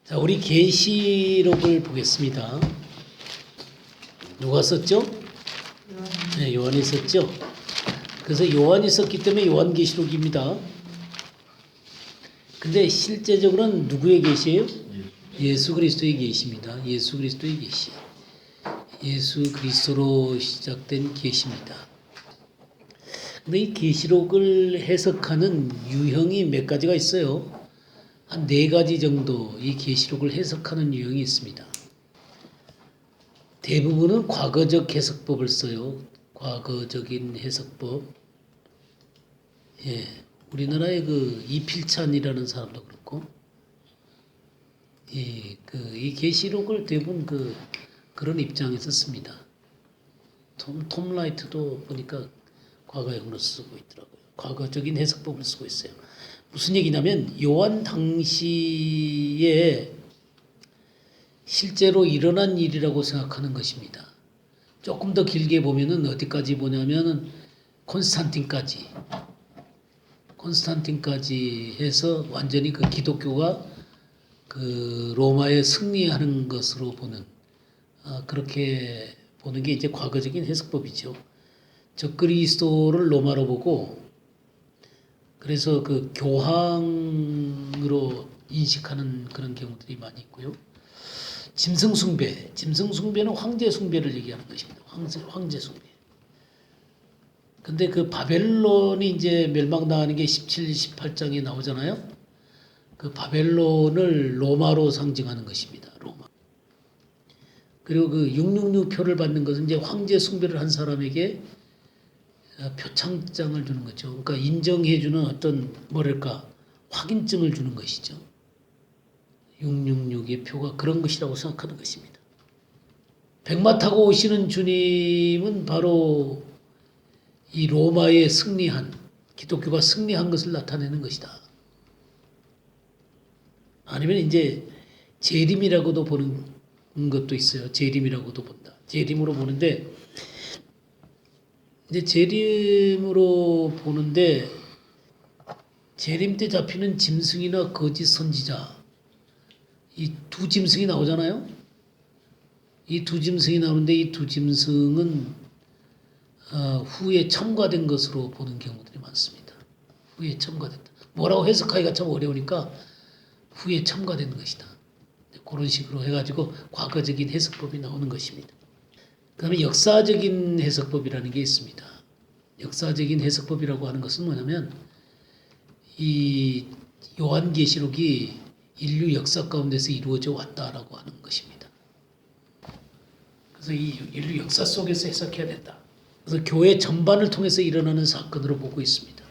자, 우리 계시록을 보겠습니다. 누가 썼죠? 네, 요한이 썼죠. 그래서 요한이 썼기 때문에 요한계시록입니다. 근데 실제적으로는 누구의 계시예요? 예수 그리스도의 계시입니다. 예수 그리스도의 계시. 예수 그리스도로 시작된 계시입니다. 근데 이 계시록을 해석하는 유형이 몇 가지가 있어요. 한 4가지 정도 이 계시록을 해석하는 유형이 있습니다. 대부분은 과거적 해석법을 써요. 과거적인 해석법. 예, 우리나라의 그 이필찬이라는 사람도 그렇고, 이 계시록을 대부분 그런 입장에서 씁니다. 톰 라이트도 보니까 과거형으로 쓰고 있더라고요. 과거적인 해석법을 쓰고 있어요. 무슨 얘기냐면 요한 당시에 실제로 일어난 일이라고 생각하는 것입니다. 조금 더 길게 보면은 어디까지 보냐면은 콘스탄틴까지 해서 완전히 그 기독교가 그 로마에 승리하는 것으로 보는 그렇게 보는 게 이제 과거적인 해석법이죠. 저 그리스도를 로마로 보고 그래서 그 교황으로 인식하는 그런 경우들이 많이 있고요. 짐승숭배는 황제숭배를 얘기하는 것입니다. 황제숭배. 근데 그 바벨론이 이제 멸망당하는 게 17, 18장에 나오잖아요. 그 바벨론을 로마로 상징하는 것입니다. 로마. 그리고 그 666 표를 받는 것은 이제 황제숭배를 한 사람에게 표창장을 주는 거죠. 그러니까 인정해주는 어떤 뭐랄까 확인증을 주는 것이죠. 666의 표가 그런 것이라고 생각하는 것입니다. 백마 타고 오시는 주님은 바로 이 로마에 승리한 기독교가 승리한 것을 나타내는 것이다. 아니면 이제 재림이라고도 보는 것도 있어요. 재림이라고도 본다. 재림으로 보는데 이제 재림으로 보는데 재림 때 잡히는 짐승이나 거짓 선지자 이 두 짐승이 나오잖아요. 이 두 짐승이 나오는데 이 두 짐승은 후에 첨가된 것으로 보는 경우들이 많습니다. 후에 첨가됐다. 뭐라고 해석하기가 참 어려우니까 후에 첨가된 것이다. 그런 식으로 해가지고 과거적인 해석법이 나오는 것입니다. 그 다음에 역사적인 해석법이라는 게 있습니다. 역사적인 해석법이라고 하는 것은 뭐냐면 이 요한계시록이 인류 역사 가운데서 이루어져 왔다라고 하는 것입니다. 그래서 이 인류 역사 속에서 해석해야 된다. 그래서 교회 전반을 통해서 일어나는 사건으로 보고 있습니다.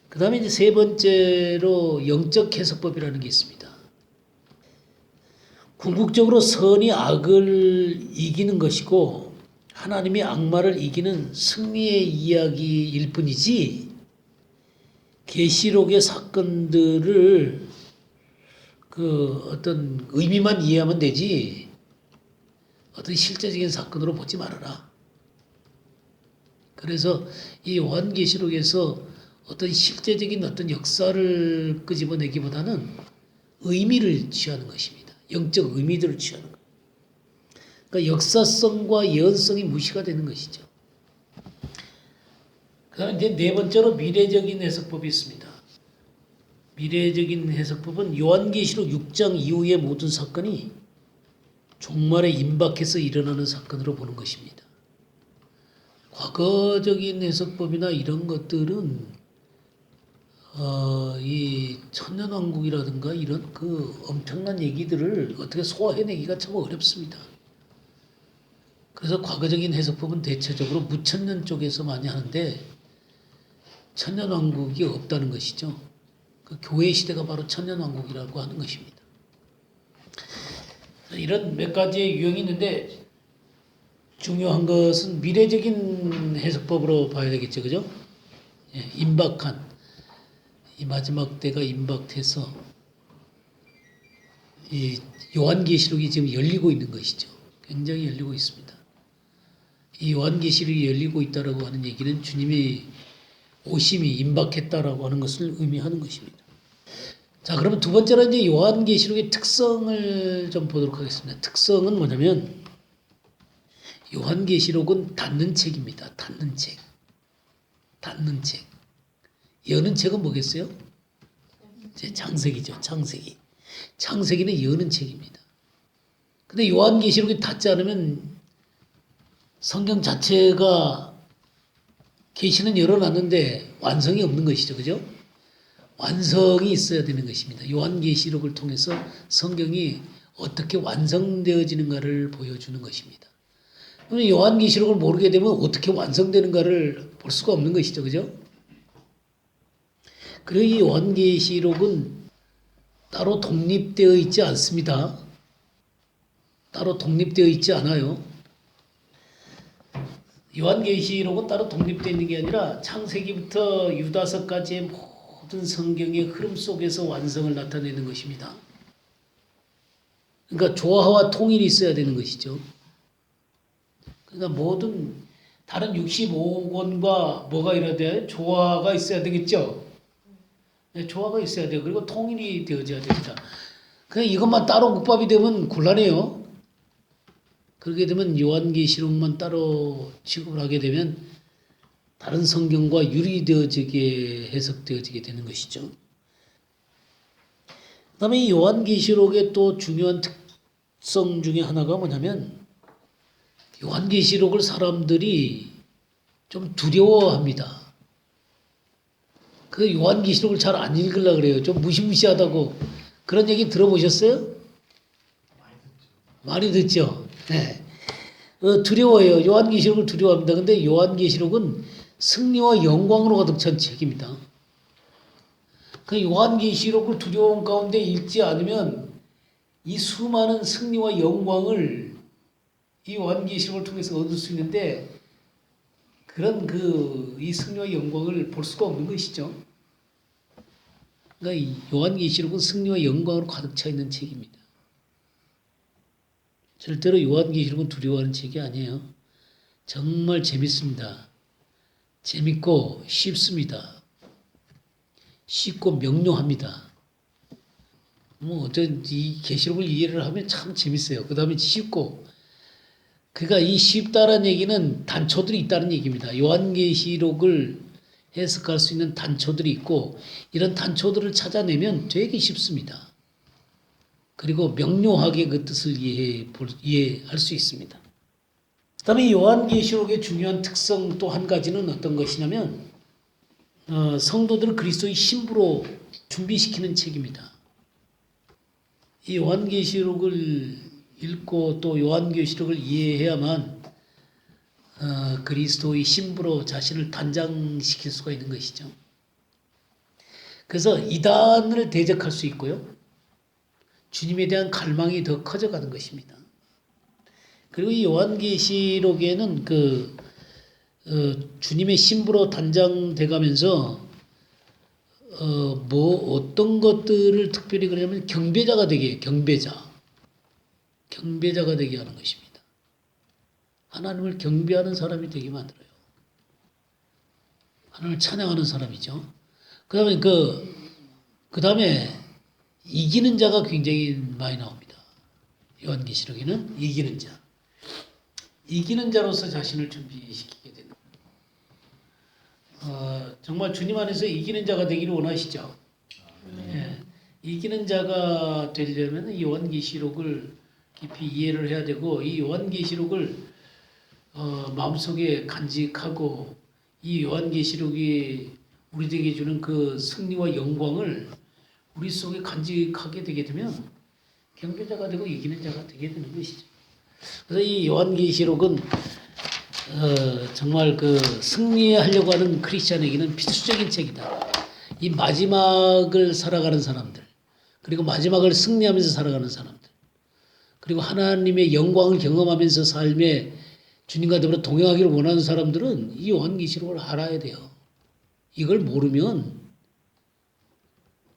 그 다음에 이제 세 번째로 영적 해석법이라는 게 있습니다. 궁극적으로 선이 악을 이기는 것이고 하나님이 악마를 이기는 승리의 이야기일 뿐이지 계시록의 사건들을 그 어떤 의미만 이해하면 되지 어떤 실제적인 사건으로 보지 말아라. 그래서 이 요한계시록에서 어떤 실제적인 어떤 역사를 끄집어내기보다는 의미를 취하는 것입니다. 영적 의미들을 취하는 것. 그러니까 역사성과 예언성이 무시가 되는 것이죠. 그 다음에 이제 네 번째로 미래적인 해석법이 있습니다. 미래적인 해석법은 요한계시록 6장 이후의 모든 사건이 종말에 임박해서 일어나는 사건으로 보는 것입니다. 과거적인 해석법이나 이런 것들은 이 천년왕국이라든가 이런 그 엄청난 얘기들을 어떻게 소화해내기가 참 어렵습니다. 그래서 과거적인 해석법은 대체적으로 무천년 쪽에서 많이 하는데 천년왕국이 없다는 것이죠. 그 교회 시대가 바로 천년왕국이라고 하는 것입니다. 이런 몇 가지의 유형이 있는데 중요한 것은 미래적인 해석법으로 봐야 되겠죠. 그죠? 예, 임박한 이 마지막 때가 임박해서 이 요한계시록이 지금 열리고 있는 것이죠. 굉장히 열리고 있습니다. 이 요한계시록이 열리고 있다라고 하는 얘기는 주님이 오심이 임박했다라고 하는 것을 의미하는 것입니다. 자, 그러면 두 번째로 이제 요한계시록의 특성을 좀 보도록 하겠습니다. 특성은 뭐냐면 요한계시록은 닫는 책입니다. 닫는 책. 닫는 책. 여는 책은 뭐겠어요? 이제 창세기죠. 창세기. 창세기는 여는 책입니다. 근데 요한계시록이 닫지 않으면 성경 자체가 계시는 열어놨는데 완성이 없는 것이죠. 그죠? 완성이 있어야 되는 것입니다. 요한계시록을 통해서 성경이 어떻게 완성되어지는가를 보여주는 것입니다. 그러면 요한계시록을 모르게 되면 어떻게 완성되는가를 볼 수가 없는 것이죠. 그죠? 그리고 이 요한계시록은 따로 독립되어 있지 않습니다. 따로 독립되어 있지 않아요. 요한계시록은 따로 독립되어 있는 게 아니라 창세기부터 유다서까지의 모든 성경의 흐름 속에서 완성을 나타내는 것입니다. 그러니까 조화와 통일이 있어야 되는 것이죠. 그러니까 모든 다른 65권과 뭐가 이래야 돼? 조화가 있어야 되겠죠? 네, 조화가 있어야 돼요. 그리고 통일이 되어져야 됩니다. 그냥 이것만 따로 국밥이 되면 곤란해요. 그렇게 되면 요한계시록만 따로 취급을 하게 되면 다른 성경과 유리되어지게 해석되어지게 되는 것이죠. 그 다음에 이 요한계시록의 또 중요한 특성 중에 하나가 뭐냐면 요한계시록을 사람들이 좀 두려워합니다. 그 요한계시록을 잘 안 읽으려고 그래요. 좀 무시무시하다고 그런 얘기 들어보셨어요? 많이 듣죠. 네. 두려워해요. 요한계시록을 두려워합니다. 근데 요한계시록은 승리와 영광으로 가득 찬 책입니다. 그 요한계시록을 두려움 가운데 읽지 않으면 이 수많은 승리와 영광을 이 요한계시록을 통해서 얻을 수 있는데 그런 이 승리와 영광을 볼 수가 없는 것이죠. 그러니까 이 요한계시록은 승리와 영광으로 가득 차 있는 책입니다. 절대로 요한계시록은 두려워하는 책이 아니에요. 정말 재밌습니다. 재밌고 쉽습니다. 쉽고 명료합니다. 어떤 이 계시록을 이해를 하면 참 재밌어요. 그 다음에 쉽고. 그러니까 이 쉽다라는 얘기는 단초들이 있다는 얘기입니다. 요한계시록을 해석할 수 있는 단초들이 있고 이런 단초들을 찾아내면 되게 쉽습니다. 그리고 명료하게 그 뜻을 이해할 수 있습니다. 그 다음에 요한계시록의 중요한 특성 또 한 가지는 어떤 것이냐면 성도들을 그리스도의 신부로 준비시키는 책입니다. 이 요한계시록을 읽고 또 요한계시록을 이해해야만 그리스도의 신부로 자신을 단장시킬 수가 있는 것이죠. 그래서 이단을 대적할 수 있고요. 주님에 대한 갈망이 더 커져가는 것입니다. 그리고 이 요한계시록에는 주님의 신부로 단장돼가면서 어떤 것들을 특별히 그러냐면 경배자가 되게 해요. 경배자가 되게 하는 것입니다. 하나님을 경배하는 사람이 되게 만들어요. 하나님을 찬양하는 사람이죠. 그 다음에 이기는 자가 굉장히 많이 나옵니다. 요한계시록에는 이기는 자. 이기는 자로서 자신을 준비시키게 되는 정말 주님 안에서 이기는 자가 되기를 원하시죠. 예, 이기는 자가 되려면 이 요한계시록을 깊이 이해를 해야 되고 이 요한계시록을 마음속에 간직하고 이 요한계시록이 우리에게 주는 그 승리와 영광을 우리 속에 간직하게 되게 되면 경배자가 되고 이기는 자가 되게 되는 것이죠. 그래서 이 요한계시록은 정말 승리하려고 하는 크리스찬에게는 필수적인 책이다. 이 마지막을 살아가는 사람들, 그리고 마지막을 승리하면서 살아가는 사람들, 그리고 하나님의 영광을 경험하면서 삶에 주님과 더불어 동행하기를 원하는 사람들은 이 요한계시록을 알아야 돼요. 이걸 모르면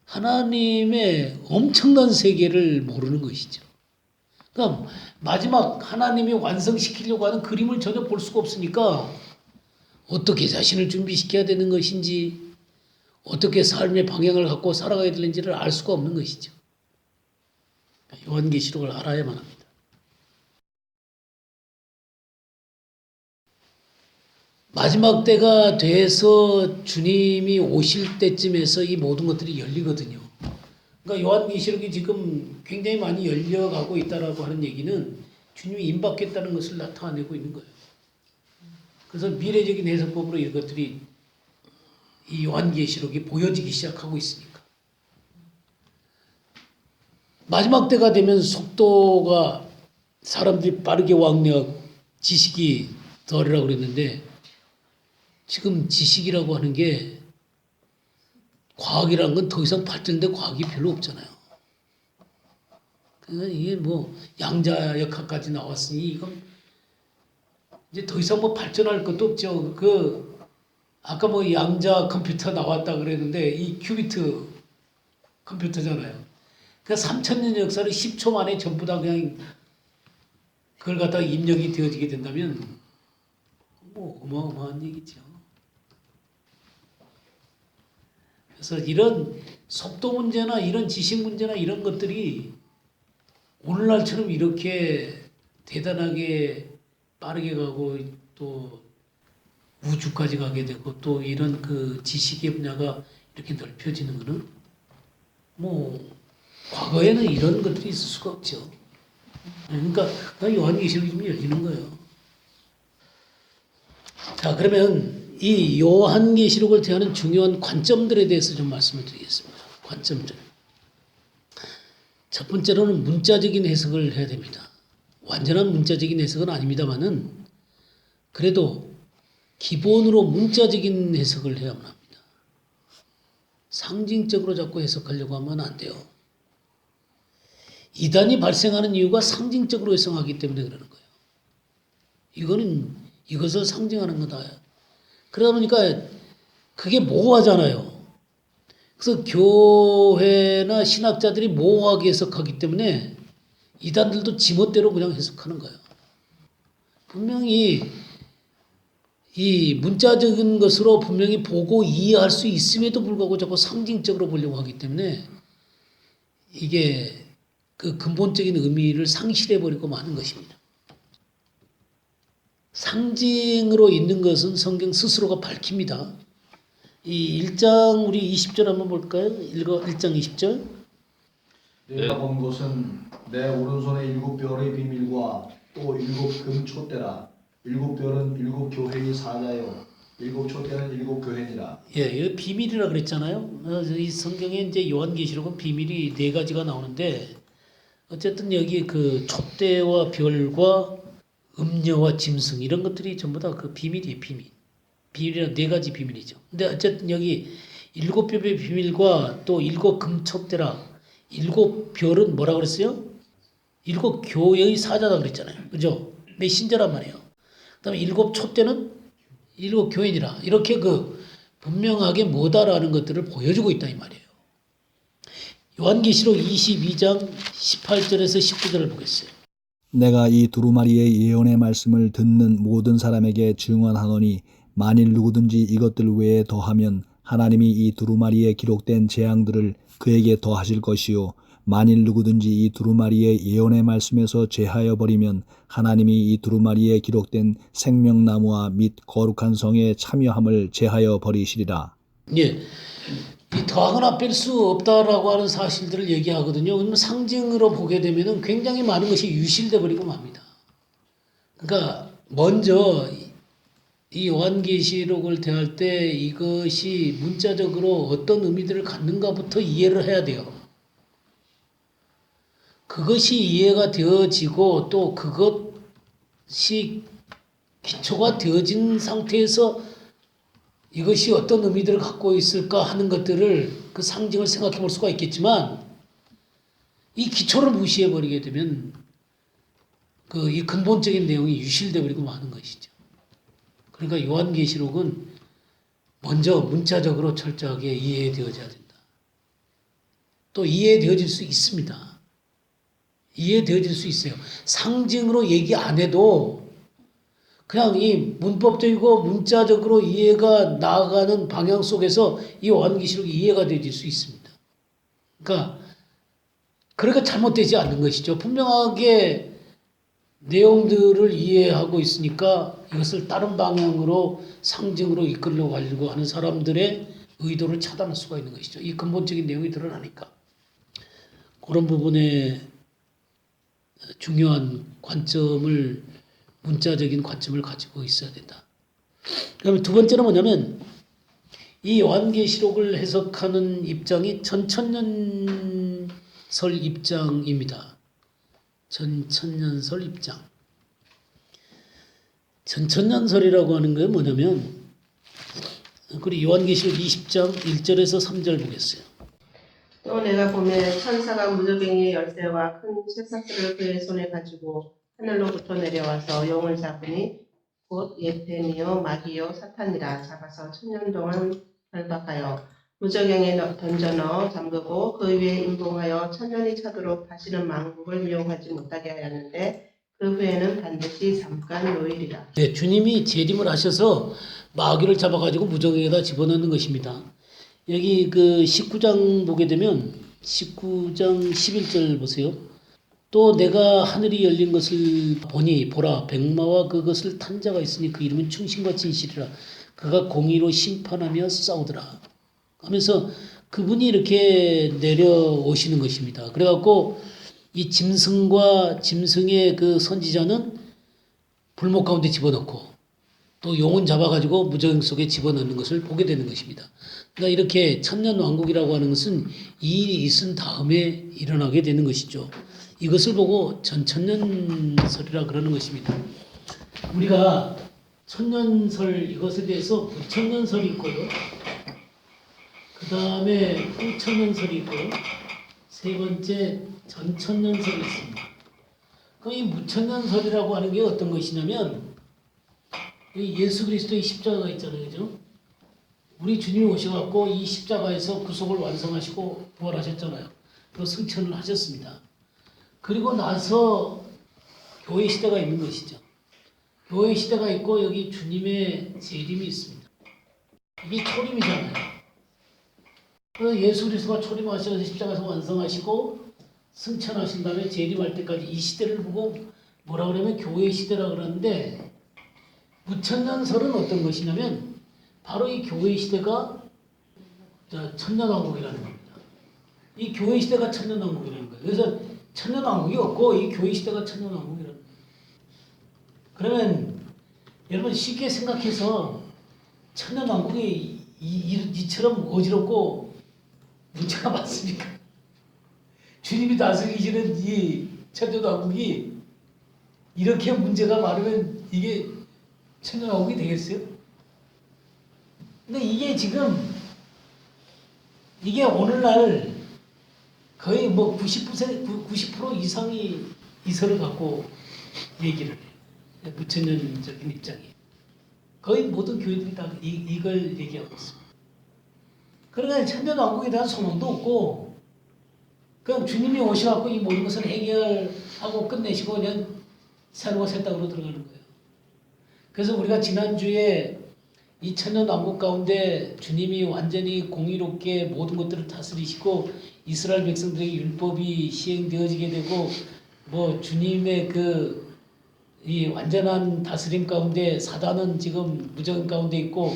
하나님의 엄청난 세계를 모르는 것이죠. 그러니까 마지막 하나님이 완성시키려고 하는 그림을 전혀 볼 수가 없으니까 어떻게 자신을 준비시켜야 되는 것인지, 어떻게 삶의 방향을 갖고 살아가야 되는지를 알 수가 없는 것이죠. 요한계시록을 알아야만 합니다. 마지막 때가 돼서 주님이 오실 때쯤에서 이 모든 것들이 열리거든요. 그러니까 요한계시록이 지금 굉장히 많이 열려가고 있다라고 하는 얘기는 주님이 임박했다는 것을 나타내고 있는 거예요. 그래서 미래적인 해석법으로 이것들이 이 요한계시록이 보여지기 시작하고 있으니까. 마지막 때가 되면 속도가 사람들이 빠르게 왕래하고 지식이 덜이라고 그랬는데 지금 지식이라고 하는 게 과학이라는 건 더 이상 발전된 과학이 별로 없잖아요. 그러니까 이게 뭐 양자역학까지 나왔으니 이건 이제 더 이상 뭐 발전할 것도 없죠. 그 아까 뭐 양자 컴퓨터 나왔다 그랬는데 이 큐비트 컴퓨터잖아요. 그 3,000년 역사를 10초 만에 전부 다 그냥 그걸 갖다가 입력이 되어지게 된다면 뭐 어마어마한 얘기죠. 그래서 이런 속도 문제나 이런 지식 문제나 이런 것들이 오늘날처럼 이렇게 대단하게 빠르게 가고 또 우주까지 가게 되고 또 이런 그 지식의 분야가 이렇게 넓혀지는 거는 뭐 과거에는 이런 것들이 있을 수가 없죠. 그러니까 요한계시록이 좀 열리는 거예요. 자, 그러면 이 요한계시록을 대하는 중요한 관점들에 대해서 좀 말씀을 드리겠습니다. 관점들. 첫 번째로는 문자적인 해석을 해야 됩니다. 완전한 문자적인 해석은 아닙니다만은 그래도 기본으로 문자적인 해석을 해야만 합니다. 상징적으로 자꾸 해석하려고 하면 안 돼요. 이단이 발생하는 이유가 상징적으로 해석하기 때문에 그러는 거예요. 이거는 이것을 상징하는 거다. 그러다 보니까 그게 모호하잖아요. 그래서 교회나 신학자들이 모호하게 해석하기 때문에 이단들도 지멋대로 그냥 해석하는 거예요. 분명히 이 문자적인 것으로 분명히 보고 이해할 수 있음에도 불구하고 자꾸 상징적으로 보려고 하기 때문에 이게 그 근본적인 의미를 상실해버리고 마는 것입니다. 상징으로 있는 것은 성경 스스로가 밝힙니다. 이 1장 우리 20절 한번 볼까요? 1장 20절. 내가 본 것은 내 오른손에 7별의 비밀과 또 7금 촛대라. 7별은 7교회의 사자요 7촛대는 7교회니라. 예, 이거 비밀이라 그랬잖아요. 이 성경에 이제 요한계시록은 비밀이 4가지가 나오는데 어쨌든 여기 그 촛대와 별과 음녀와 짐승 이런 것들이 전부 다 그 비밀이에요, 비밀. 비밀이란 4가지 비밀이죠. 근데 어쨌든 여기 7별의 비밀과 또 7금 촛대라. 7별은 뭐라 그랬어요? 7교회의 사자다 그랬잖아요. 그죠? 메신저란 말이에요. 그 다음에 7촛대는 7교회니라. 이렇게 그 분명하게 뭐다라는 것들을 보여주고 있다 이 말이에요. 요한계시록 22장 18절에서 19절을 보겠어요. 내가 이 두루마리의 예언의 말씀을 듣는 모든 사람에게 증언하노니 만일 누구든지 이것들 외에 더하면 하나님이 이 두루마리에 기록된 재앙들을 그에게 더하실 것이요 만일 누구든지 이 두루마리의 예언의 말씀에서 제하여 버리면 하나님이 이 두루마리에 기록된 생명나무와 및 거룩한 성에 참여함을 제하여 버리시리라. 예. 이 더하거나 뺄 수 없다라고 하는 사실들을 얘기하거든요. 그러면 상징으로 보게 되면은 굉장히 많은 것이 유실돼 버리고 맙니다. 그러니까 먼저 이 요한계시록을 대할 때 이것이 문자적으로 어떤 의미들을 갖는가부터 이해를 해야 돼요. 그것이 이해가 되어지고 또 그것이 기초가 되어진 상태에서 이것이 어떤 의미들을 갖고 있을까 하는 것들을 그 상징을 생각해 볼 수가 있겠지만 이 기초를 무시해 버리게 되면 그 이 근본적인 내용이 유실돼 버리고 마는 것이죠. 그러니까 요한계시록은 먼저 문자적으로 철저하게 이해되어져야 된다. 또 이해되어질 수 있습니다. 이해되어질 수 있어요. 상징으로 얘기 안 해도 그냥 이 문법적이고 문자적으로 이해가 나아가는 방향 속에서 이 요한계시록이 이해가 되질 수 있습니다. 그러니까 잘못되지 않는 것이죠. 분명하게 내용들을 이해하고 있으니까 이것을 다른 방향으로 상징으로 이끌려고 하려고 하는 사람들의 의도를 차단할 수가 있는 것이죠. 이 근본적인 내용이 드러나니까. 그런 부분에 중요한 관점을, 문자적인 관점을 가지고 있어야 된다. 그다음에 두 번째는 뭐냐면 이 요한계시록을 해석하는 입장이 전천년설 입장입니다. 전천년설 입장. 전천년설이라고 하는 게 뭐냐면 그리고 요한계시록 20장 1절에서 3절 보겠어요. 또 내가 보매 천사가 무저갱이의 열쇠와 큰 쇠사슬을 그의 손에 가지고 하늘로부터 내려와서 용을 잡으니 곧 예편이요 마귀요 사탄이라 잡아서 1000년 동안 결박하여 무저갱에 던져 넣어 잠그고 그 위에 임봉하여 1000년이 차도록 다시는 만국을 미용하지 못하게 하였는데 그 후에는 반드시 잠깐 요일이라. 네, 주님이 재림을 하셔서 마귀를 잡아가지고 무저갱에다 집어넣는 것입니다. 여기 그 19장 보게 되면 19장 11절 보세요. 또 내가 하늘이 열린 것을 보니 보라 백마와 그것을 탄 자가 있으니 그 이름은 충신과 진실이라. 그가 공의로 심판하며 싸우더라 하면서 그분이 이렇게 내려오시는 것입니다. 그래갖고 이 짐승과 짐승의 그 선지자는 불목 가운데 집어넣고 또 용은 잡아가지고 무저갱 속에 집어넣는 것을 보게 되는 것입니다. 그러니까 이렇게 천년왕국이라고 하는 것은 이 일이 있은 다음에 일어나게 되는 것이죠. 이것을 보고 전천년설이라 그러는 것입니다. 우리가 천년설 이것에 대해서 부천년설이 있고요. 그 다음에 후천년설이 있고요. 세 번째 전천년설이 있습니다. 그럼 이 무천년설이라고 하는 게 어떤 것이냐면 예수 그리스도의 십자가가 있잖아요. 그죠? 우리 주님이 오셔갖고 이 십자가에서 구속을 완성하시고 부활하셨잖아요. 그리고 승천을 하셨습니다. 그리고 나서 교회 시대가 있는 것이죠. 교회 시대가 있고 여기 주님의 재림이 있습니다. 이게 초림이잖아요. 그래서 예수 그리스도가 초림하셔서 십자가에서 완성하시고 승천하신 다음에 재림할 때까지 이 시대를 보고 뭐라 그러면 교회 시대라 그러는데 무천년설은 어떤 것이냐면 바로 이 교회 시대가 천년왕국이라는 겁니다. 이 교회 시대가 천년왕국이라는 거예요. 그래서 천년왕국이 없고 이 교회 시대가 천년왕국이라는 거예요. 그러면 여러분 쉽게 생각해서 천년왕국이 이처럼 어지럽고 문제가 많습니까? 주님이 다스리시는 이 천년왕국이 이렇게 문제가 많으면 이게 천년왕국이 되겠어요? 근데 이게 지금 이게 오늘날 거의 뭐 90% 이상이 이설을 갖고 얘기를 해요. 무천년적인 입장이. 거의 모든 교회들이 다 이걸 얘기하고 있습니다. 그러니까 천년왕국에 대한 소망도 없고 그냥 주님이 오셔갖고 이 모든 것을 해결하고 끝내시고 그냥 새로운 새 땅으로 들어가는 거예요. 그래서 우리가 지난주에 이 천년왕국 가운데 주님이 완전히 공의롭게 모든 것들을 다스리시고 이스라엘 백성들에게 율법이 시행되어지게 되고 뭐 주님의 그 이 완전한 다스림 가운데 사단은 지금 무저항 가운데 있고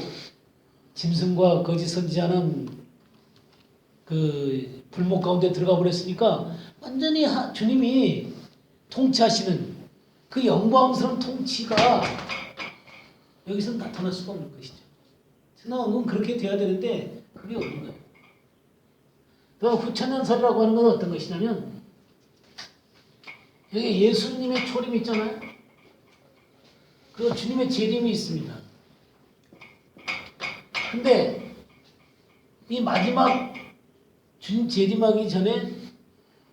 짐승과 거짓 선지자는 그 불목 가운데 들어가 버렸으니까 완전히 주님이 통치하시는 그 영광스러운 통치가 여기서 나타날 수가 없는 것이죠. 천년왕국은 그렇게 돼야 되는데 그게 없는 거예요. 그 후천년설이라고 하는 건 어떤 것이냐면 여기 예수님의 초림이 있잖아요. 그 주님의 재림이 있습니다. 근데 이 마지막 주님 재림하기 전에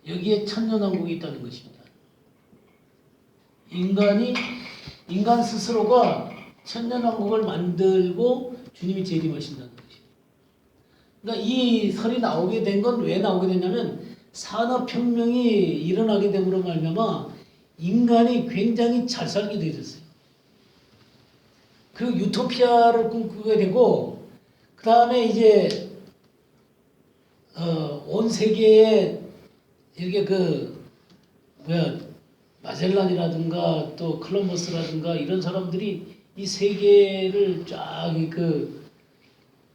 여기에 천년왕국이 있다는 것입니다. 인간 스스로가 천년왕국을 만들고 주님이 재림하신다는 것입니다. 그러니까 이 설이 나오게 된 건 왜 나오게 됐냐면 산업혁명이 일어나게 됨으로 말미암아 인간이 굉장히 잘 살게 되었어요. 그리고 유토피아를 꿈꾸게 되고 그 다음에 이제 온 세계에 이렇게 마젤란이라든가 또 콜럼버스라든가 이런 사람들이 이 세계를 쫙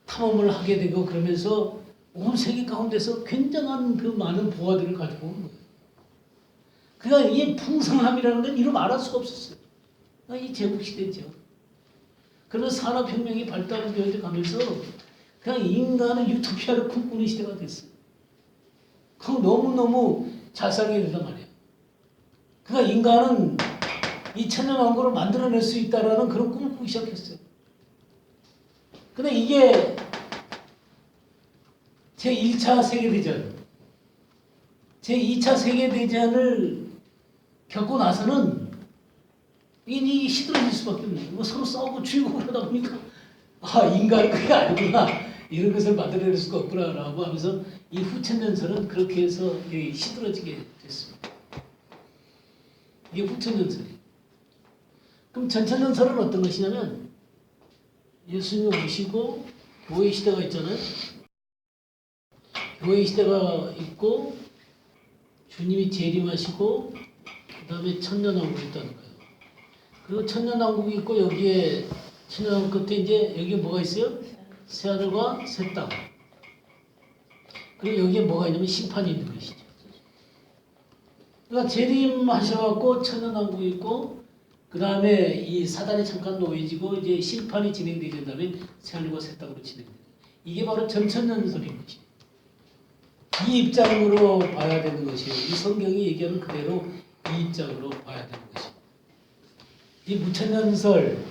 탐험을 하게 되고 그러면서 온 세계 가운데서 굉장한 그 많은 보화들을 가지고 온 거예요. 그러니까 이 풍성함이라는 건 이루 말할 수가 없었어요. 이 제국시대죠. 그러면서 산업혁명이 발달되어 가면서 그냥 인간은 유토피아를 꿈꾸는 시대가 됐어요. 그럼 너무너무 잘 살게 된단 말이에요. 그러니까 인간은 이 천년왕국을 만들어낼 수 있다라는 그런 꿈을 꾸기 시작했어요. 근데 이게 제1차 세계대전, 제2차 세계대전을 겪고 나서는 이게 시들어질 수밖에 없네요. 뭐 서로 싸우고 죽이고 그러다 보니까 인간이 그게 아니구나. 이런 것을 만들어낼 수가 없구나라고 하면서 이 후천연설은 그렇게 해서 시들어지게 됐습니다. 이게 후천연설이에요. 그럼 전천연설은 어떤 것이냐면 예수님을 오시고 교회 시대가 있잖아요. 교회 시대가 있고 주님이 재림하시고 그 다음에 천년왕국이 있다는 거예요. 그리고 천년왕국이 있고 여기에 천년왕국 끝에 이제 여기에 뭐가 있어요? 새하늘과 새 땅. 그리고 여기에 뭐가 있냐면 심판이 있는 것이죠. 그러니까 재림하셔갖고 천년왕국이 있고 그 다음에 이 사단이 잠깐 놓여지고 이제 심판이 진행되게 된다면 새하늘과 새 땅으로 진행돼요. 이게 바로 전천년설인 것이에요. 이 입장으로 봐야 되는 것이에요. 이 성경이 얘기하는 그대로 이 입장으로 봐야 되는 것입니다. 이 무천년설,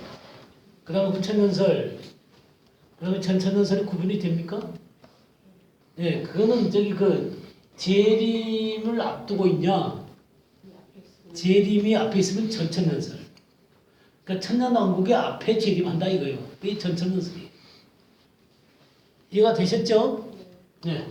그 다음에 후천년설, 그 다음에 전천년설이 구분이 됩니까? 네, 그거는 재림을 앞두고 있냐? 재림이 앞에 있으면 전천년설. 그러니까 천년왕국의 앞에 재림한다 이거예요. 그게 전천년설이에요. 이해가 되셨죠? 네.